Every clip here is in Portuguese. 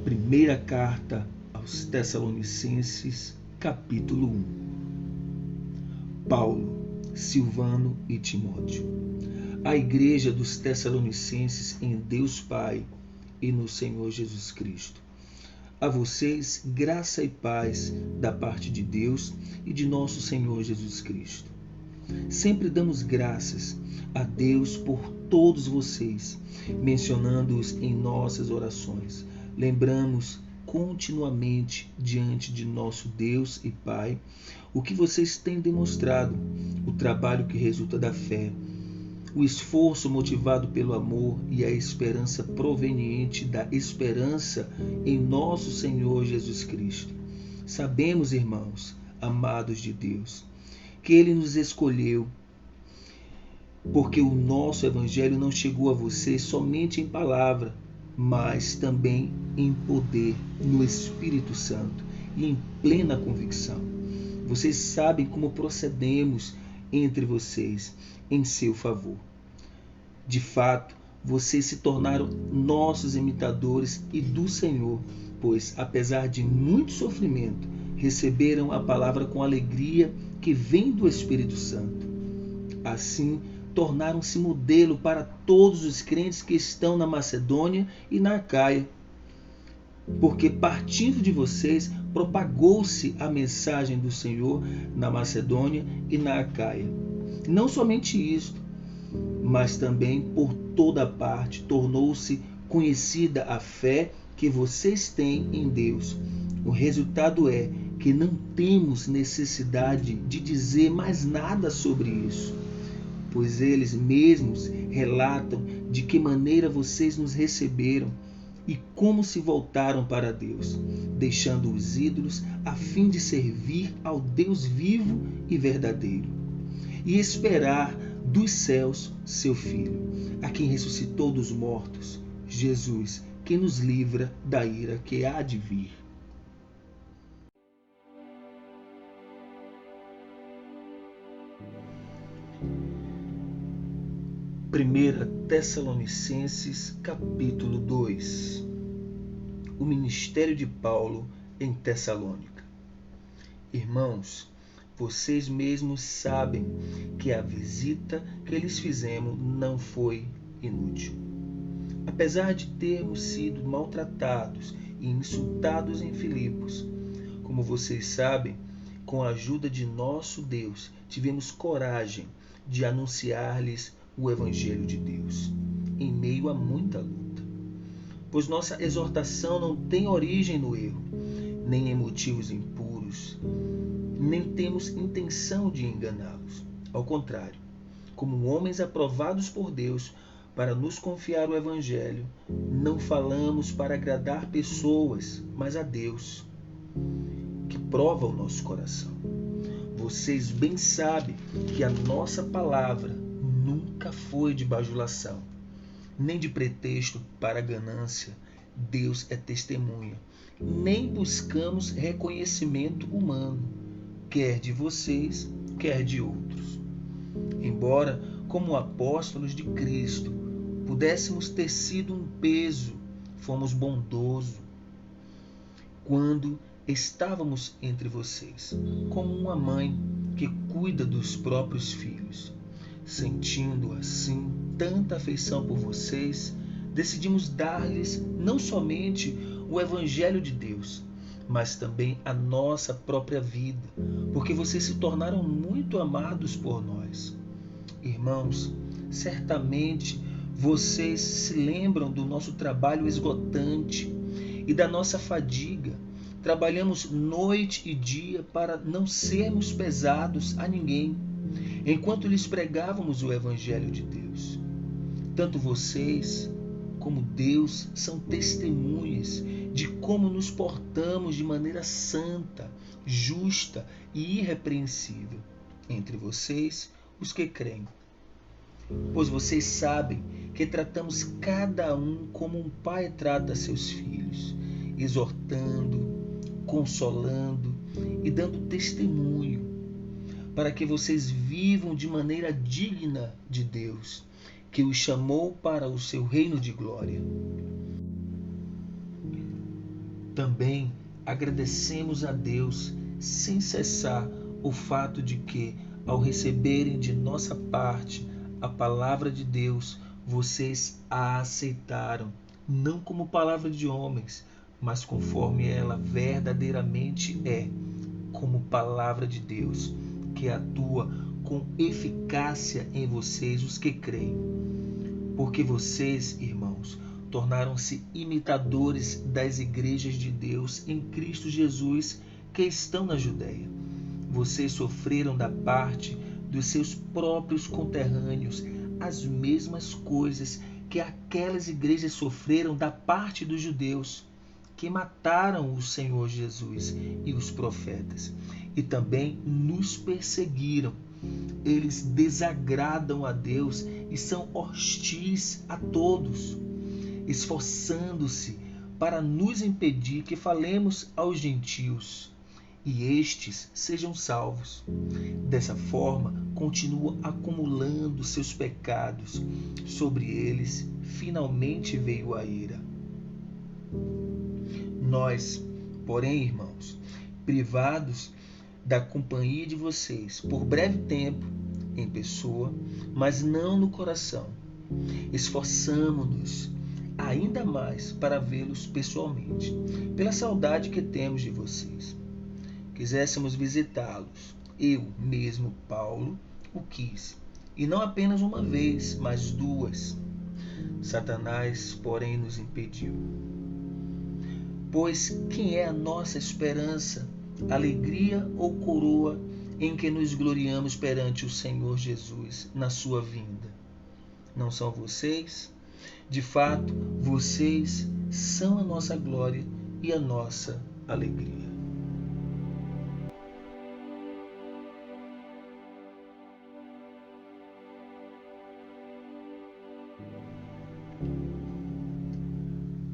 Primeira carta aos Tessalonicenses, capítulo 1. Paulo, Silvano e Timóteo. A igreja dos Tessalonicenses em Deus Pai e no Senhor Jesus Cristo. A vocês, graça e paz da parte de Deus e de nosso Senhor Jesus Cristo. Sempre damos graças a Deus por todos vocês, mencionando-os em nossas orações. Lembramos continuamente diante de nosso Deus e Pai o que vocês têm demonstrado, o trabalho que resulta da fé, o esforço motivado pelo amor e a esperança proveniente da esperança em nosso Senhor Jesus Cristo. Sabemos, irmãos, amados de Deus, que Ele nos escolheu, porque o nosso Evangelho não chegou a vocês somente em palavra, mas também em poder, no Espírito Santo e em plena convicção. Vocês sabem como procedemos entre vocês em seu favor. De fato, vocês se tornaram nossos imitadores e do Senhor, pois, apesar de muito sofrimento, receberam a palavra com alegria que vem do Espírito Santo. Assim, tornaram-se modelo para todos os crentes que estão na Macedônia e na Acaia, porque partindo de vocês propagou-se a mensagem do Senhor na Macedônia e na Acaia. Não somente isto, mas também por toda parte tornou-se conhecida a fé que vocês têm em Deus. O resultado é que não temos necessidade de dizer mais nada sobre isso, pois eles mesmos relatam de que maneira vocês nos receberam e como se voltaram para Deus, deixando os ídolos a fim de servir ao Deus vivo e verdadeiro, e esperar dos céus seu Filho, a quem ressuscitou dos mortos, Jesus, que nos livra da ira que há de vir. Primeira Tessalonicenses, capítulo 2. O ministério de Paulo em Tessalônica. Irmãos, vocês mesmos sabem que a visita que lhes fizemos não foi inútil. Apesar de termos sido maltratados e insultados em Filipos, como vocês sabem, com a ajuda de nosso Deus, tivemos coragem de anunciar-lhes o Evangelho de Deus, em meio a muita luta. Pois nossa exortação não tem origem no erro, nem em motivos impuros, nem temos intenção de enganá-los. Ao contrário, como homens aprovados por Deus para nos confiar o Evangelho, não falamos para agradar pessoas, mas a Deus, que prova o nosso coração. Vocês bem sabem que a nossa palavra nunca foi de bajulação, nem de pretexto para ganância. Deus é testemunha. Nem buscamos reconhecimento humano, quer de vocês, quer de outros. Embora, como apóstolos de Cristo, pudéssemos ter sido um peso, fomos bondosos quando estávamos entre vocês, como uma mãe que cuida dos próprios filhos. Sentindo assim tanta afeição por vocês, decidimos dar-lhes não somente o Evangelho de Deus, mas também a nossa própria vida, porque vocês se tornaram muito amados por nós. Irmãos, certamente vocês se lembram do nosso trabalho esgotante e da nossa fadiga. Trabalhamos noite e dia para não sermos pesados a ninguém, enquanto lhes pregávamos o Evangelho de Deus. Tanto vocês como Deus são testemunhas de como nos portamos de maneira santa, justa e irrepreensível entre vocês, os que creem. Pois vocês sabem que tratamos cada um como um pai trata seus filhos, exortando, consolando e dando testemunho, para que vocês vivam de maneira digna de Deus, que os chamou para o seu reino de glória. Também agradecemos a Deus sem cessar o fato de que, ao receberem de nossa parte a palavra de Deus, vocês a aceitaram, não como palavra de homens, mas conforme ela verdadeiramente é, como palavra de Deus, que atua com eficácia em vocês, os que creem. Porque vocês, irmãos, tornaram-se imitadores das igrejas de Deus em Cristo Jesus que estão na Judéia. Vocês sofreram da parte dos seus próprios conterrâneos as mesmas coisas que aquelas igrejas sofreram da parte dos judeus, que mataram o Senhor Jesus e os profetas, e também nos perseguiram. Eles desagradam a Deus e são hostis a todos, esforçando-se para nos impedir que falemos aos gentios e estes sejam salvos. Dessa forma, continuam acumulando seus pecados. Sobre eles, finalmente veio a ira. Nós, porém, irmãos, privados da companhia de vocês por breve tempo, em pessoa, mas não no coração, esforçamo-nos ainda mais para vê-los pessoalmente, pela saudade que temos de vocês. Quiséssemos visitá-los, eu mesmo, Paulo, o quis, e não apenas uma vez, mas duas. Satanás, porém, nos impediu. Pois quem é a nossa esperança, alegria ou coroa em que nos gloriamos perante o Senhor Jesus na sua vinda? Não são vocês? De fato, vocês são a nossa glória e a nossa alegria.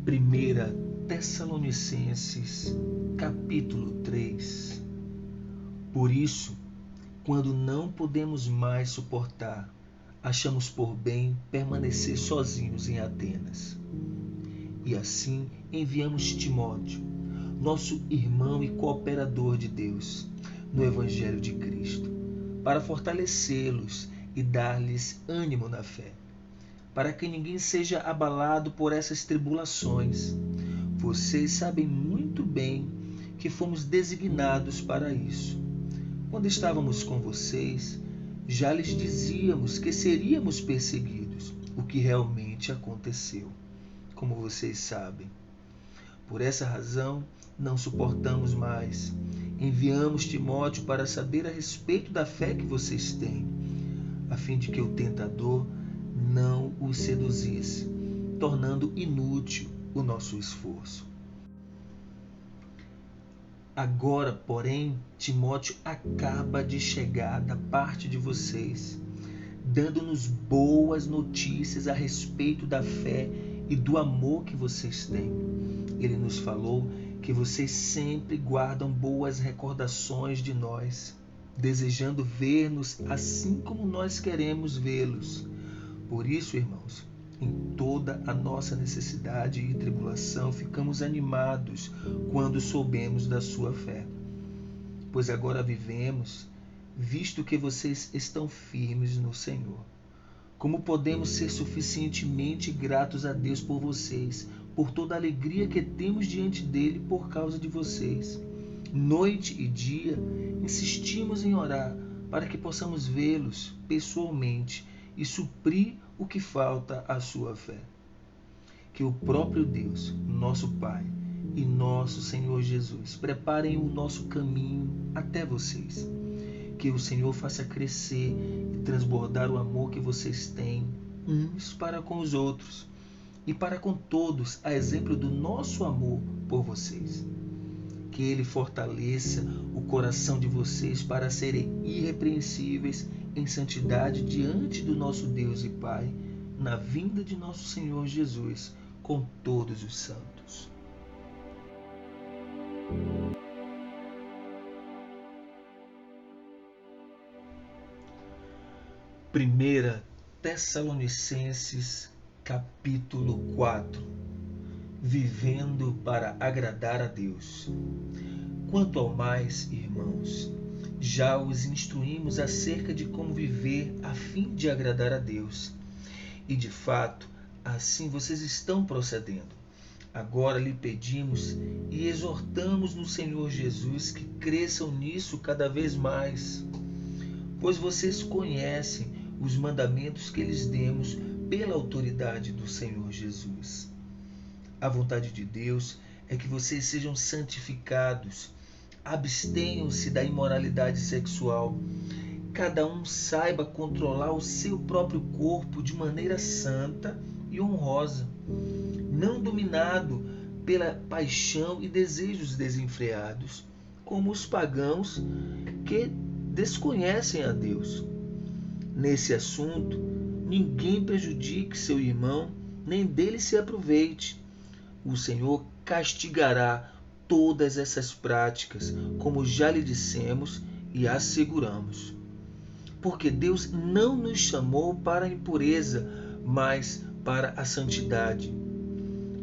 Primeira Tessalonicenses, capítulo 3. Por isso, quando não podemos mais suportar, achamos por bem permanecer sozinhos em Atenas. E assim enviamos Timóteo, nosso irmão e cooperador de Deus, no Evangelho de Cristo, para fortalecê-los e dar-lhes ânimo na fé, para que ninguém seja abalado por essas tribulações. Vocês sabem muito bem que fomos designados para isso. Quando estávamos com vocês, já lhes dizíamos que seríamos perseguidos, o que realmente aconteceu, como vocês sabem. Por essa razão, não suportamos mais. Enviamos Timóteo para saber a respeito da fé que vocês têm, a fim de que o tentador não os seduzisse, tornando inútil o nosso esforço. Agora, porém, Timóteo acaba de chegar da parte de vocês, dando-nos boas notícias a respeito da fé e do amor que vocês têm. Ele nos falou que vocês sempre guardam boas recordações de nós, desejando ver-nos assim como nós queremos vê-los. Por isso, irmãos, em toda a nossa necessidade e tribulação, ficamos animados quando soubemos da sua fé. Pois agora vivemos, visto que vocês estão firmes no Senhor. Como podemos ser suficientemente gratos a Deus por vocês, por toda a alegria que temos diante dele por causa de vocês? Noite e dia, insistimos em orar para que possamos vê-los pessoalmente e suprir o que falta à sua fé. Que o próprio Deus, nosso Pai e nosso Senhor Jesus preparem o nosso caminho até vocês. Que o Senhor faça crescer e transbordar o amor que vocês têm uns para com os outros e para com todos, a exemplo do nosso amor por vocês. Que Ele fortaleça o coração de vocês para serem irrepreensíveis em santidade diante do nosso Deus e Pai, na vinda de nosso Senhor Jesus com todos os santos. Primeira Tessalonicenses, capítulo 4. vivendo para agradar a Deus. Quanto ao mais, irmãos, já os instruímos acerca de como viver a fim de agradar a Deus. E de fato, assim vocês estão procedendo. Agora lhe pedimos e exortamos no Senhor Jesus que cresçam nisso cada vez mais, pois vocês conhecem os mandamentos que lhes demos pela autoridade do Senhor Jesus. A vontade de Deus é que vocês sejam santificados, abstenham-se da imoralidade sexual, cada um saiba controlar o seu próprio corpo de maneira santa e honrosa, não dominado pela paixão e desejos desenfreados, como os pagãos que desconhecem a Deus. Nesse assunto, ninguém prejudique seu irmão, nem dele se aproveite. O Senhor castigará todas essas práticas, como já lhe dissemos e asseguramos. Porque Deus não nos chamou para a impureza, mas para a santidade.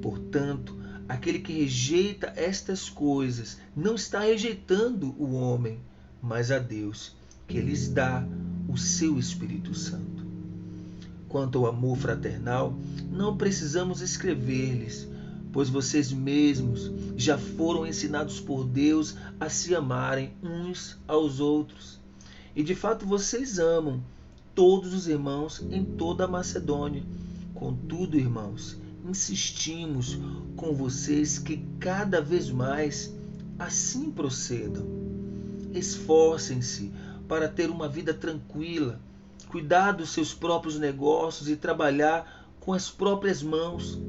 Portanto, aquele que rejeita estas coisas não está rejeitando o homem, mas a Deus, que lhes dá o seu Espírito Santo. Quanto ao amor fraternal, não precisamos escrever-lhes, pois vocês mesmos já foram ensinados por Deus a se amarem uns aos outros. E de fato vocês amam todos os irmãos em toda a Macedônia. Contudo, irmãos, insistimos com vocês que cada vez mais assim procedam. Esforcem-se para ter uma vida tranquila, cuidar dos seus próprios negócios e trabalhar com as próprias mãos,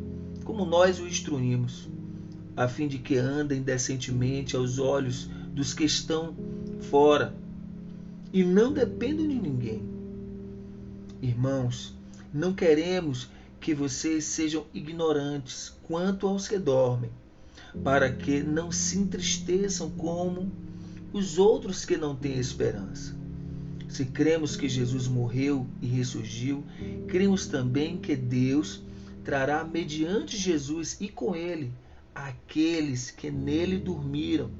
como nós o instruímos, a fim de que andem decentemente aos olhos dos que estão fora e não dependam de ninguém. Irmãos, não queremos que vocês sejam ignorantes quanto aos que dormem, para que não se entristeçam como os outros que não têm esperança. Se cremos que Jesus morreu e ressurgiu, cremos também que Deus trará mediante Jesus e com ele aqueles que nele dormiram.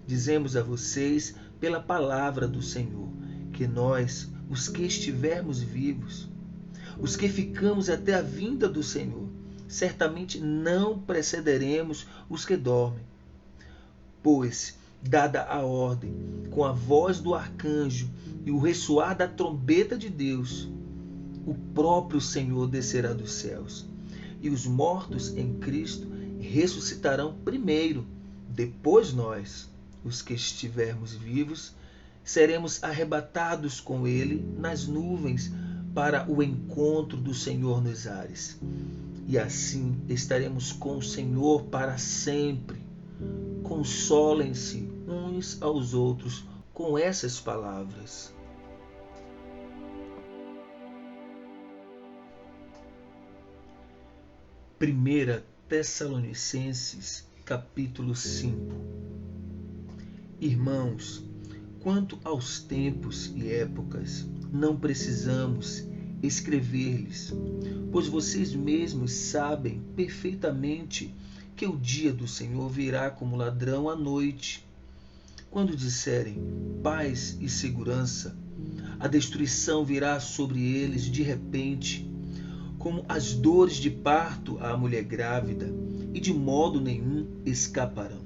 Dizemos a vocês pela palavra do Senhor que nós, os que estivermos vivos, os que ficamos até a vinda do Senhor, certamente não precederemos os que dormem. Pois, dada a ordem, com a voz do arcanjo e o ressoar da trombeta de Deus, o próprio Senhor descerá dos céus, e os mortos em Cristo ressuscitarão primeiro. Depois nós, os que estivermos vivos, seremos arrebatados com ele nas nuvens para o encontro do Senhor nos ares. E assim estaremos com o Senhor para sempre. Consolem-se uns aos outros com essas palavras. Primeira Tessalonicenses, capítulo 5. Irmãos, quanto aos tempos e épocas, não precisamos escrever-lhes, pois vocês mesmos sabem perfeitamente que o dia do Senhor virá como ladrão à noite. Quando disserem paz e segurança, a destruição virá sobre eles de repente, como as dores de parto à mulher grávida, e de modo nenhum escaparão.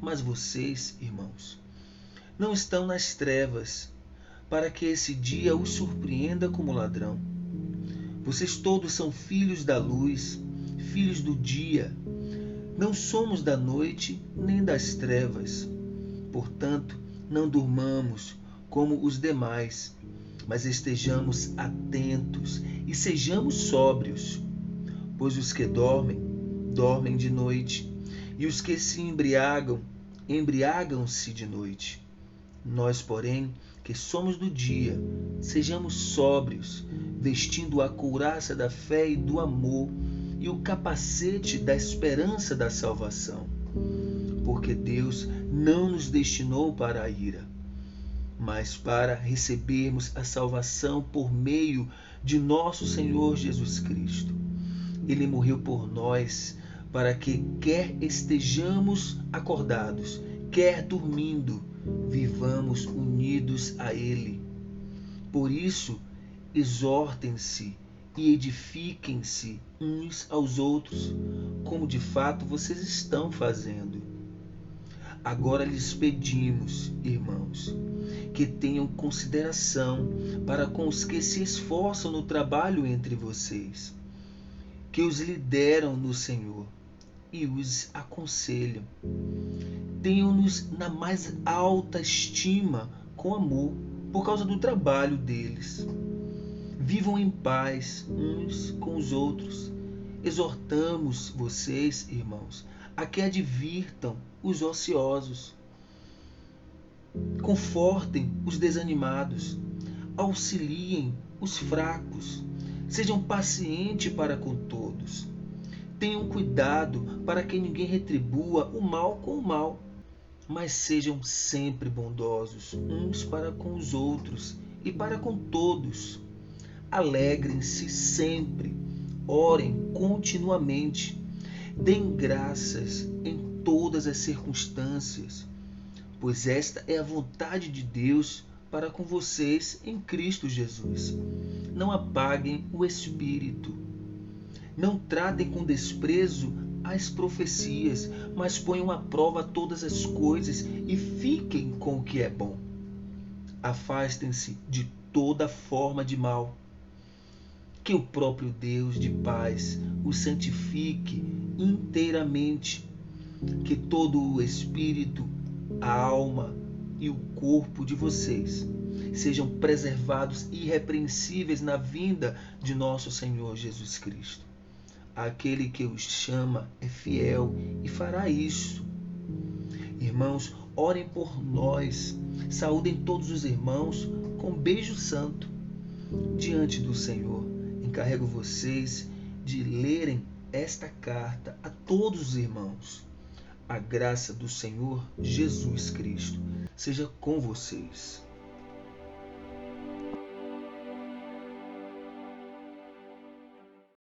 Mas vocês, irmãos, não estão nas trevas, para que esse dia os surpreenda como ladrão. Vocês todos são filhos da luz, filhos do dia. Não somos da noite nem das trevas. Portanto, não durmamos como os demais, mas estejamos atentos e sejamos sóbrios. Pois os que dormem, dormem de noite, e os que se embriagam, embriagam-se de noite. Nós, porém, que somos do dia, sejamos sóbrios, vestindo a couraça da fé e do amor e o capacete da esperança da salvação. Porque Deus não nos destinou para a ira, mas para recebermos a salvação por meio de nosso Senhor Jesus Cristo. Ele morreu por nós, para que, quer estejamos acordados, quer dormindo, vivamos unidos a Ele. Por isso, exortem-se e edifiquem-se uns aos outros, como de fato vocês estão fazendo. Agora lhes pedimos, irmãos, que tenham consideração para com os que se esforçam no trabalho entre vocês, que os lideram no Senhor e os aconselham. Tenham-nos na mais alta estima com amor por causa do trabalho deles. Vivam em paz uns com os outros. Exortamos vocês, irmãos, a que advirtam os ociosos. Confortem os desanimados. Auxiliem os fracos. Sejam pacientes para com todos. Tenham cuidado para que ninguém retribua o mal com o mal, mas sejam sempre bondosos uns para com os outros e para com todos. Alegrem-se sempre, orem continuamente, deem graças em todas as circunstâncias, pois esta é a vontade de Deus para com vocês em Cristo Jesus. Não apaguem o Espírito. Não tratem com desprezo as profecias, mas ponham à prova todas as coisas e fiquem com o que é bom. Afastem-se de toda forma de mal. Que o próprio Deus de paz os santifique inteiramente. Que todo o espírito, a alma e o corpo de vocês sejam preservados irrepreensíveis na vinda de nosso Senhor Jesus Cristo. Aquele que os chama é fiel e fará isso. Irmãos, orem por nós. Saúdem todos os irmãos com beijo santo. Diante do Senhor, encarrego vocês de lerem esta carta a todos os irmãos. A graça do Senhor Jesus Cristo seja com vocês.